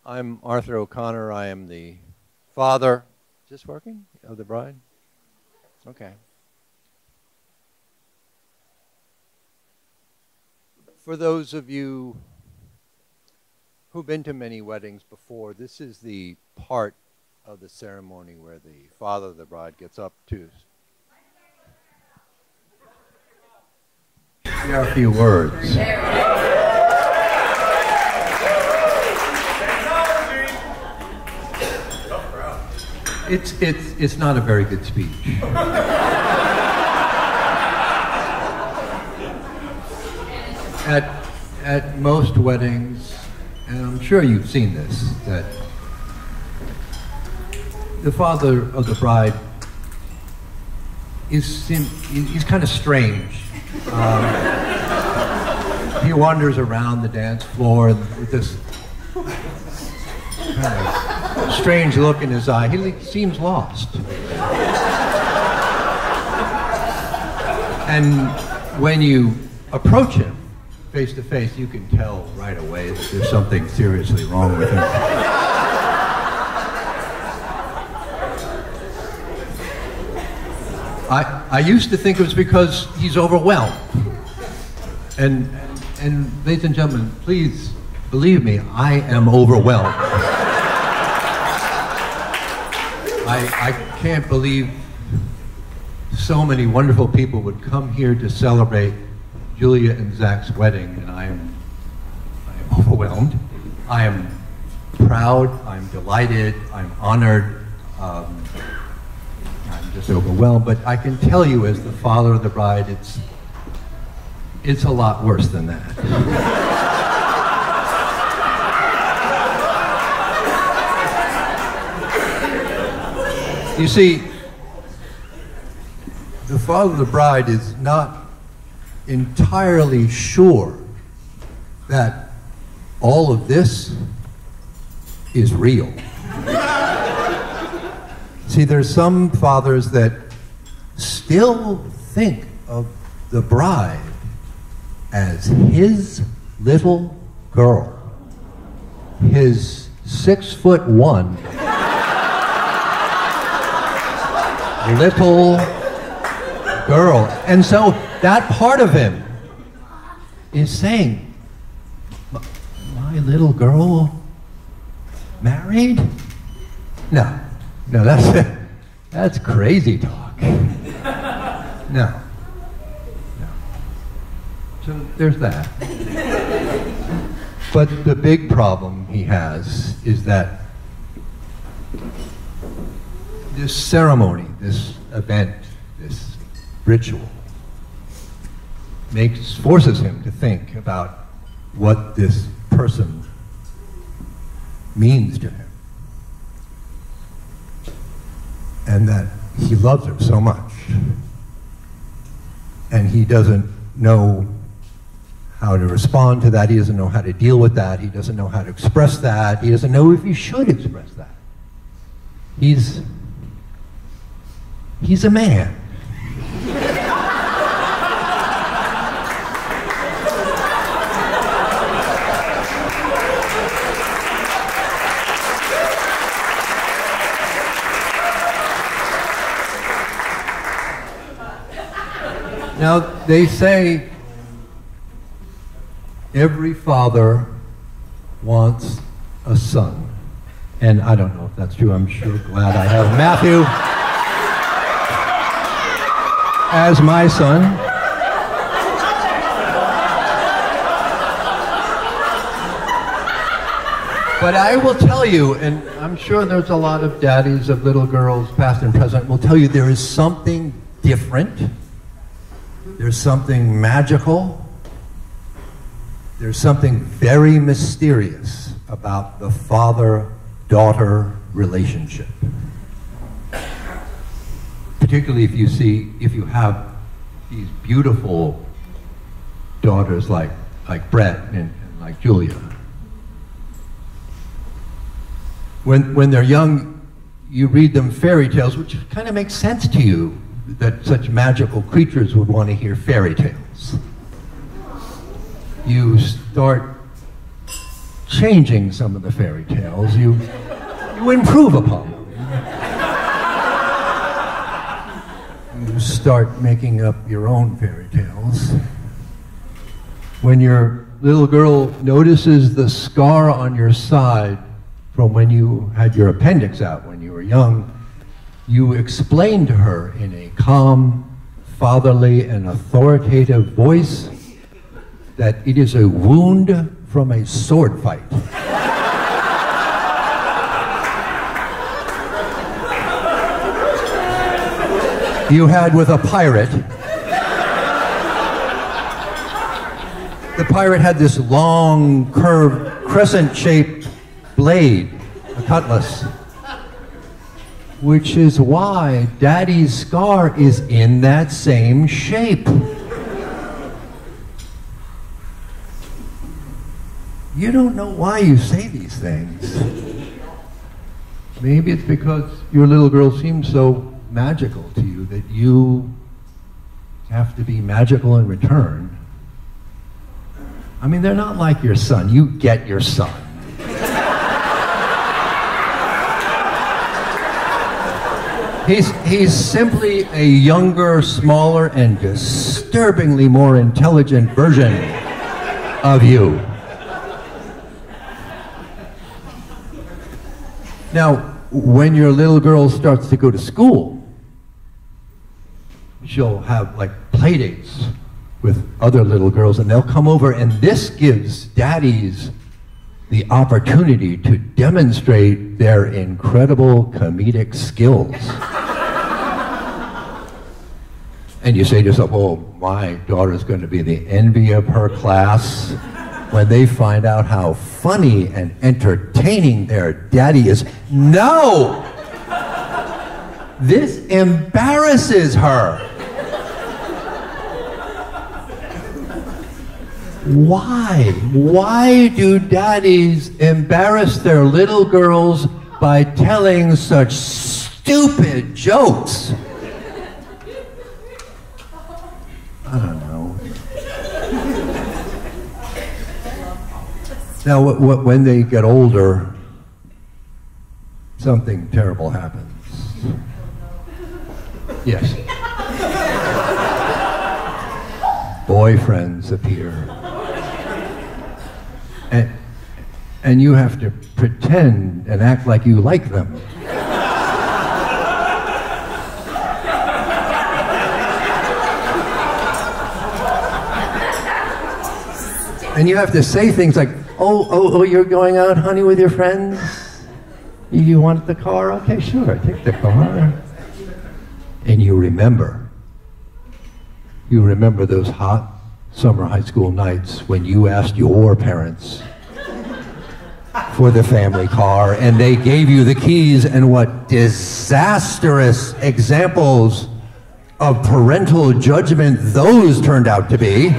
I'm Arthur O'Connor. I am the father, is this working, of the bride? Okay. For those of you who've been to many weddings before, this is the part of the ceremony where the father of the bride gets up to share a few words. It's not a very good speech. At most weddings, and I'm sure you've seen this, that the father of the bride he's kind of strange. He wanders around the dance floor with this kind of strange look in his eye. He seems lost. And when you approach him face to face, you can tell right away that there's something seriously wrong with him. I used to think it was because he's overwhelmed. And ladies and gentlemen, please believe me, I am overwhelmed. I can't believe so many wonderful people would come here to celebrate Julia and Zach's wedding, and I am overwhelmed. I am proud, I'm delighted, I'm honored, I'm just overwhelmed, but I can tell you as the father of the bride, it's a lot worse than that. You see, the father of the bride is not entirely sure that all of this is real. See, there's some fathers that still think of the bride as his little girl, his 6'1" little girl. And so that part of him is saying, my little girl married? No, that's crazy talk. No. So there's that. But the big problem he has is that this ceremony, this event, this ritual, forces him to think about what this person means to him. And that he loves her so much. And he doesn't know how to respond to that. He doesn't know how to deal with that. He doesn't know how to express that. He doesn't know if he should express that. He's a man. Now, they say every father wants a son. And I don't know if that's true. I'm sure glad I have Matthew as my son. But I will tell you, and I'm sure there's a lot of daddies of little girls, past and present, will tell you there is something different. There's something magical. There's something very mysterious about the father-daughter relationship. Particularly if you have these beautiful daughters like Brett and like Julia. When they're young, you read them fairy tales, which kind of makes sense to you that such magical creatures would want to hear fairy tales. You start changing some of the fairy tales. You improve upon them. You start making up your own fairy tales. When your little girl notices the scar on your side from when you had your appendix out when you were young, you explain to her in a calm, fatherly, and authoritative voice that it is a wound from a sword fight. You had with a pirate. The pirate had this long, curved, crescent-shaped blade, a cutlass, which is why Daddy's scar is in that same shape. You don't know why you say these things. Maybe it's because your little girl seems so magical to you that you have to be magical in return. I mean, they're not like your son. You get your son. He's simply a younger, smaller, and disturbingly more intelligent version of you. Now, when your little girl starts to go to school, she'll have like play dates with other little girls, and they'll come over, and this gives daddies the opportunity to demonstrate their incredible comedic skills. And you say to yourself, oh, my daughter's going to be the envy of her class when they find out how funny and entertaining their daddy is. No! This embarrasses her. Why? Why do daddies embarrass their little girls by telling such stupid jokes? I don't know. Now, when they get older, something terrible happens. Yes. Boyfriends appear. And you have to pretend and act like you like them. And you have to say things like, oh, you're going out, honey, with your friends? You want the car? Okay, sure, take the car. And you remember those hot summer high school nights when you asked your parents for the family car, and they gave you the keys, and what disastrous examples of parental judgment those turned out to be.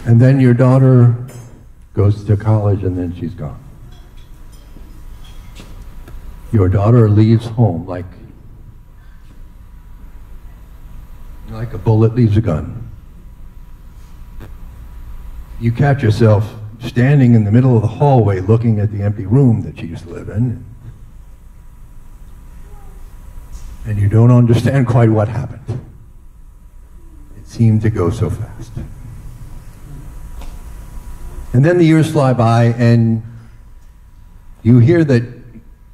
And then your daughter goes to college, and then she's gone. Your daughter leaves home like a bullet leaves a gun. You catch yourself standing in the middle of the hallway looking at the empty room that she used to live in, and you don't understand quite what happened. It seemed to go so fast. And then the years fly by, and you hear that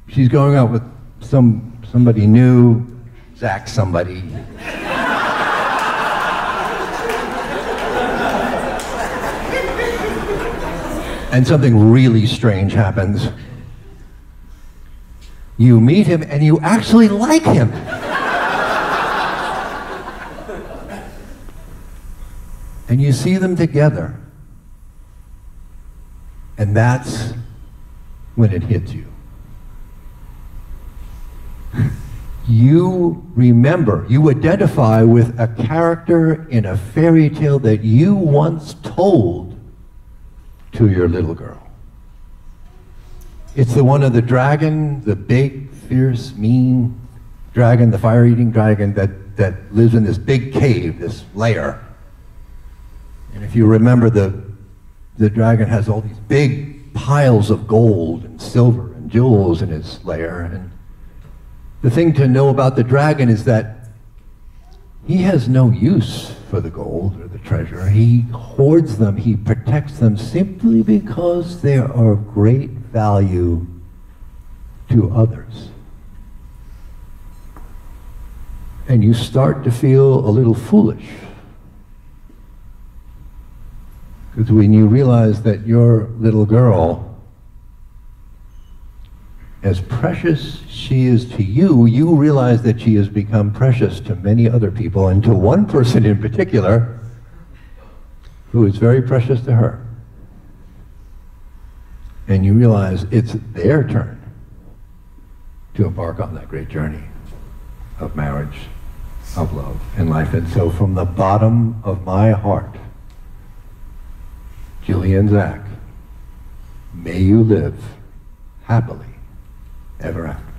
she's going out with somebody new, Zach somebody. And something really strange happens. You meet him, and you actually like him. And you see them together. And that's when it hits you. You remember, you identify with a character in a fairy tale that you once told to your little girl. It's the one of the dragon, the big, fierce, mean dragon, the fire-eating dragon that lives in this big cave, this lair. And if you remember, the dragon has all these big piles of gold and silver and jewels in his lair. And the thing to know about the dragon is that he has no use for the gold or the treasure. He hoards them, he protects them simply because they are of great value to others. And you start to feel a little foolish. Because when you realize that your little girl, as precious she is to you, you realize that she has become precious to many other people, and to one person in particular who is very precious to her. And you realize it's their turn to embark on that great journey of marriage, of love, and life. And so from the bottom of my heart, Julia and Zach, may you live happily ever after.